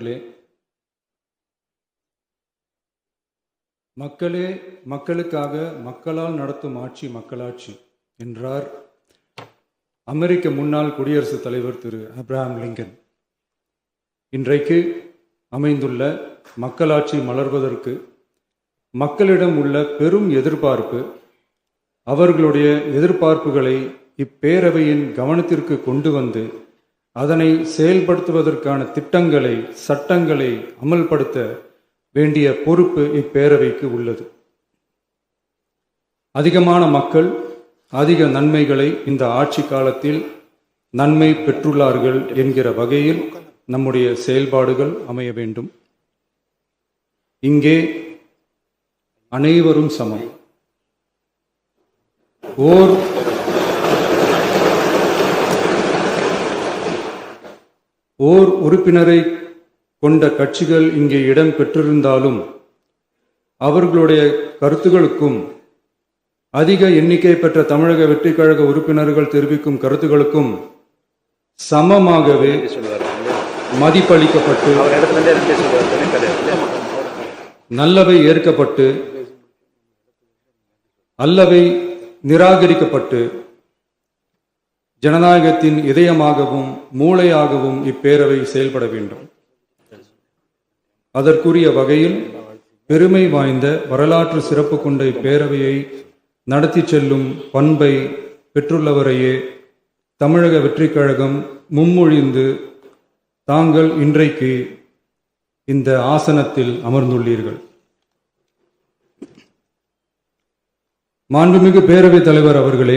தலைவர்களே, மக்களே மக்களுக்காக மக்களால் நடத்தும் ஆட்சி மக்களாட்சி என்றார் அமெரிக்க முன்னாள் குடியரசுத் தலைவர் திரு ஆப்ரஹாம் லிங்கன். இன்றைக்கு அமைந்துள்ள மக்களாட்சி மலர்வதற்கு மக்களிடம் உள்ள பெரும் எதிர்பார்ப்பு, அவர்களுடைய எதிர்பார்ப்புகளை இப்பேரவையின் கவனத்திற்கு கொண்டு வந்து அதனை செயல்படுத்துவதற்கான திட்டங்களை, சட்டங்களை அமல்படுத்த வேண்டிய பொறுப்பு இப்பேரவைக்கு உள்ளது. அதிகமான மக்கள் அதிக நன்மைகளை இந்த ஆட்சி காலத்தில் நன்மை பெற்றுள்ளார்கள் என்கிற வகையில் நம்முடைய செயல்பாடுகள் அமைய வேண்டும். இங்கே அனைவரும் சமம். ஓர் உறுப்பினரை கொண்ட கட்சிகள் இங்கே இடம் பெற்றிருந்தாலும் அவர்களுடைய கருத்துகளுக்கும் அதிக எண்ணிக்கை பெற்ற தமிழக வெற்றிக் கழக உறுப்பினர்கள் தெரிவிக்கும் கருத்துகளுக்கும் சமமாகவே மதிப்பளிக்கப்பட்டு நல்லவை ஏற்கப்பட்டு அல்லவை நிராகரிக்கப்பட்டு ஜனநாயகத்தின் இதயமாகவும் மூளையாகவும் இப்பேரவை செயல்பட வேண்டும். அதற்குரிய வகையில் பெருமை வாய்ந்த வரலாற்று சிறப்பு கொண்ட இப்பேரவையை நடத்தி செல்லும் பண்பை பெற்றுள்ளவரையே தமிழக வெற்றிக் கழகம் முன்மொழிந்து தாங்கள் இன்றைக்கு இந்த ஆசனத்தில் அமர்ந்துள்ளீர்கள். மாண்புமிகு பேரவைத் தலைவர் அவர்களே,